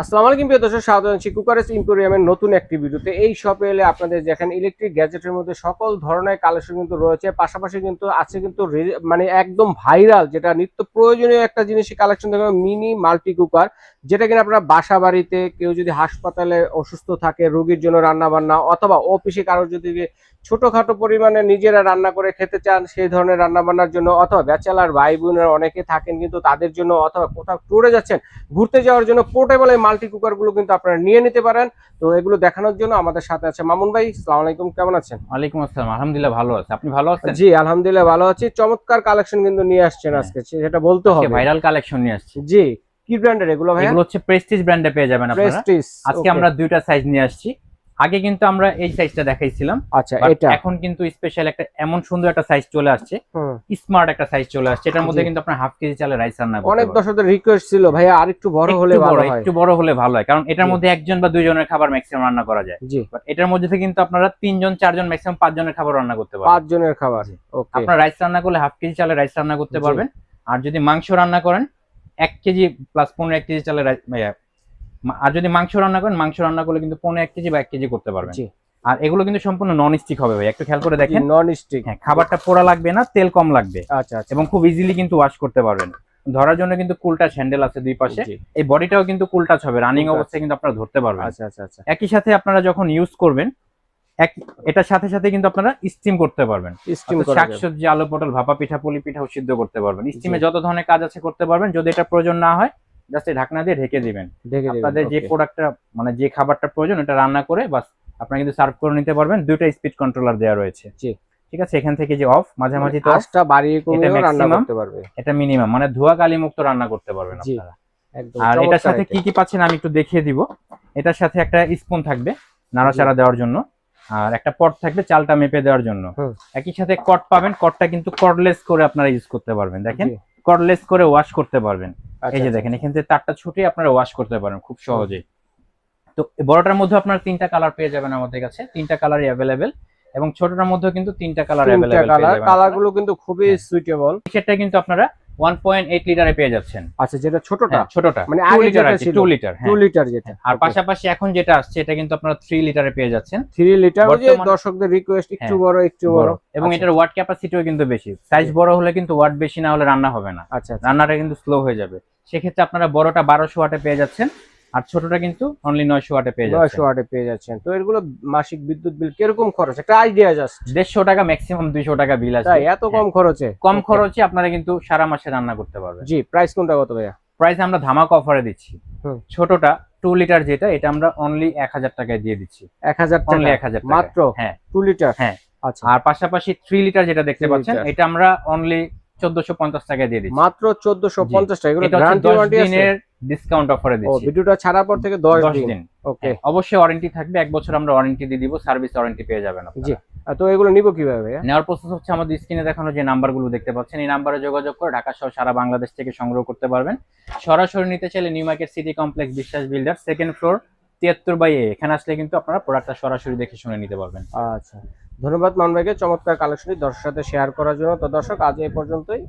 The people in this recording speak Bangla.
আসসালামু আলাইকুম প্রিয় দর্শক, স্বাগত জানাচ্ছি কুকারেস ইম্পোরিয়ামের নতুন একটি ভিডিওতে। এই শপে এলে আপনাদের যেখানে ইলেকট্রিক গ্যাজেটের মধ্যে সকল ধরনের কালেকশন কিন্তু রয়েছে, পাশাপাশি কিন্তু আছে কিন্তু মানে একদম ভাইরাল যেটা নিত্য প্রয়োজনীয় একটা জিনিসই কালেকশন দেখবেন, মিনি মাল্টি কুকার, যেটা কিনা আপনারা বাসা বাড়িতে কেউ যদি হাসপাতালে অসুস্থ থাকে রোগীর জন্য রান্না বান্না, অথবা অফিসে কারোর যদি ছোটখাটো পরিমাণে নিজেরা রান্না করে খেতে চান সেই ধরনের রান্না বান্নার জন্য, অথবা ব্যাচেলার ভাই বোনেরা অনেকে থাকেন কিন্তু তাদের জন্য, অথবা কোথাও ট্যুরে যাচ্ছেন ঘুরতে যাওয়ার জন্য পোর্টেবল এই মাল্টি কুকার গুলো কিন্তু আপনারা নিয়ে নিতে পারেন। তো এগুলো দেখানোর জন্য আমাদের সাথে আছে মামুন ভাই। আসসালামু আলাইকুম, কেমন আছেন? ওয়ালাইকুম আসসালাম। আলহামদুলিল্লাহ ভালো আছে। আপনি ভালো আছেন? জি আলহামদুলিল্লাহ ভালো আছি। চমৎকার কালেকশন কিন্তু নিয়ে আসছেন হ্যাঁ, আজকে, সেটা বলতে আজকে হবে। ভাইরাল কালেকশন নিয়ে আসছি। জি, কি ব্র্যান্ডের এগুলো ভাইয়া? এগুলো হচ্ছে প্রেস্টিজ ব্র্যান্ডে পেয়ে যাবেন আপনারা। প্রেস্টিজ। আজকে আমরা দুইটা সাইজ নিয়ে আসছি। আগে কিন্তু আমরা এই সাইজটা দেখাইছিলাম, আচ্ছা, বাট এটা এখন কিন্তু স্পেশাল একটা এমন সুন্দর একটা সাইজ চলে আসছে, স্মার্ট একটা সাইজ চলে আসছে। এটার মধ্যে কিন্তু আপনার হাফ কেজি চালের রাইস রান্না করতে অনেক পারবেন। দর্শকদের রিকোয়েস্ট ছিল ভাইয়া আর একটু বড় হলে ভালো হয়। একটু বড় হলে ভালো হয়, কারণ এটার মধ্যে একজন বা দুইজনের খাবার ম্যাক্সিমাম রান্না করা যায়। জি, বাট এটার মধ্যে থেকে কিন্তু আপনারা তিনজন চারজন ম্যাক্সিমাম পাঁচজনের খাবার রান্না করতে পারবেন। 5 জনের খাবার। ওকে, আপনার রাইস রান্না করলে হাফ কেজি চালের রাইস রান্না করতে পারবেন। আর যদি মাংস রান্না করেন 1 কেজি প্লাস 15 1 কেজি চালের রাইস, আর যদি মাংস রান্না করেন মাংস রান্না করলে কিন্তু 15 1 কেজি বা 1 কেজি করতে পারবেন। আর এগুলো কিন্তু সম্পূর্ণ নন স্টিক হবে ভাই, একটু খেয়াল করে দেখেন। Non stick. হ্যাঁ, খাবারটা পোড়া লাগবে না, তেল কম লাগবে। আচ্ছা আচ্ছা, এবং খুব ইজিলি কিন্তু ওয়াশ করতে পারবেন। ধরার জন্য কিন্তু কুল টাচ হ্যান্ডেল আছে দুই পাশে। জি। এই বডিটাও কিন্তু কুল টাচ হবে, রানিং Cool touch। অবস্থায় কিন্তু আপনারা ধরতে পারবেন। আচ্ছা আচ্ছা আচ্ছা, একই সাথে আপনারা যখন ইউজ করবেন এটার সাথে সাথে কিন্তু আপনারা স্টিম করতে পারবেন। স্টিম করা যাবে। শাকসবজি, আলু পটল, ভাপা পিঠা, পুলি পিঠাও সিদ্ধ করতে পারবেন। স্টিমে জি। যত ধরনের কাজ আছে করতে পারবেন। যদি এটা প্রয়োজন না হয় জাস্ট এই ঢাকনা দিয়ে ঢেকে দিবেন। দেখে দিবেন। আপনাদের যে ওকে। প্রোডাক্টটা মানে যে খাবারটা প্রয়োজন এটা রান্না করে বাস আপনারা কিন্তু সার্ভ করে নিতে পারবেন। দুইটা স্পিড কন্ট্রোলার দেওয়া রয়েছে। জি। ঠিক আছে, এখান থেকে যে অফ মাঝামাঝি তো আঁচটা বাড়িয়ে এটা কমিয়েও রান্না ম্যাক্সিমাম, করতে পারবে। এটা মিনিমাম, মানে ধোয়া কালি মুক্ত রান্না করতে পারবেন জি, আপনারা। একদম আর এটার চমৎকার সাথে এটা। কি কি পাচ্ছেন আমি একটু দেখিয়ে দিব। এটার সাথে একটা স্পুন থাকবে নাড়াচাড়া দেওয়ার জন্য, আর একটা পট থাকবে চালটা মেপে দেওয়ার জন্য। একই সাথে কট পাবেন, কটটা কিন্তু কর্ডলেস করে আপনারা ইউজ করতে পারবেন। দেখেন কর্ডলেস করে ওয়াশ করতে পারবেন। এই যে দেখেন এখান থেকে তারটা ছুটে আপনারা ওয়াশ করতে পারেন খুব সহজেই। তো বড়টার মধ্যে আপনারা 3টা কালার পেয়ে যাবেন আমাদের কাছে, 3টা কালারই অ্যাভেলেবেল। এবং ছোটটার মধ্যেও কিন্তু 3টা কালার অ্যাভেলেবেল পেয়ে যাবেন। কালারগুলো কিন্তু খুবই সুইটেবল। সেটা কিন্তু আপনারা 1.8 লিটারে পেয়ে যাচ্ছেন। আচ্ছা, যেটা ছোটটা ছোটটা মানে 2 আগে লিটার যেটা আছে, ছিল 2 লিটার। 2 লিটার যেটা। আর পাশাপাশি এখন যেটা আসছে এটা কিন্তু আপনারা 3 লিটারে পেয়ে যাচ্ছেন। 3 লিটার, ওই যে বর্তমানে দর্শকদের রিকোয়েস্ট একটু বড় একটু বড়। এবং এটার ওয়াট ক্যাপাসিটিও কিন্তু বেশি। সাইজ বড় হলে কিন্তু ওয়াট বেশি না হলে রান্না হবে না। আচ্ছা, রান্নাটা কিন্তু স্লো হয়ে যাবে। সেক্ষেত্রে আপনারা বড়টা 1200 ওয়াটে পেয়ে যাচ্ছেন, আর ছোটটা কিন্তু অনলি 900 ওয়াটে পেয়ে যাচ্ছেন। 900 ওয়াটে পেয়ে যাচ্ছেন। তো এগুলো মাসিক বিদ্যুৎ বিল কিরকম খরচ, একটা আইডিয়া জাস্ট? 150 টাকা ম্যাক্সিমাম 200 টাকা বিল আসবে। তাই এত কম খরচে? কম খরচে আপনারা কিন্তু সারা মাসে রান্না করতে পারবেন। জি, প্রাইস কোনটা কত ভাইয়া? প্রাইস আমরা ধামাকা অফারে দিচ্ছি। ছোটটা 2 লিটার যেটা, এটা আমরা অনলি 1000 টাকায় দিয়ে দিচ্ছি। 1000 টাকা? অনলি 1000 টাকা মাত্র? হ্যাঁ, 2 লিটার? হ্যাঁ। আচ্ছা। আর পাশাপাশি 3 লিটার যেটা দেখতে 3 পাচ্ছেন লিটার। এটা আমরা অনলি 1450 টাকায় দিয়ে দিচ্ছি। মাত্র 1450 টাকা? এগুলো এটা হচ্ছে গ্যারান্টি 10 ওয়ারেন্টি আছে? দিনের ডিসকাউন্ট অফারে ও, দিচ্ছি। ভিডিওটা ছাড়ার পর থেকে 10 দিন। ওকে, অবশ্যই ওয়ারেন্টি থাকবে, 1 বছর আমরা ওয়ারেন্টি দিয়ে দিব, সার্ভিস ওয়ারেন্টি পেয়ে যাবেন জি। আপনারা। তো এগুলো নিব কিভাবে ভাইয়া? নেওয়ার প্রসেস হচ্ছে আমাদের স্ক্রিনে দেখানো যে নাম্বারগুলো দেখতে পাচ্ছেন এই নাম্বারে যোগাযোগ করে ঢাকা সহ সারা বাংলাদেশ থেকে সংগ্রহ করতে পারবেন। সরাসরি নিতে চাইলে নিউ মার্কেট সিটি কমপ্লেক্স বিশ্বাস বিল্ডার, সেকেন্ড ফ্লোর, 73/A। এখানে আসলে কিন্তু আপনারা প্রোডাক্টটা সরাসরি দেখে শুনে নিতে পারবেন। আচ্ছা, ধন্যবাদ মান ভাইকে চমৎকার কালেকশনটি দর্শকের সাথে শেয়ার করার জন্য। তো দর্শক, আজ এই পর্যন্তই।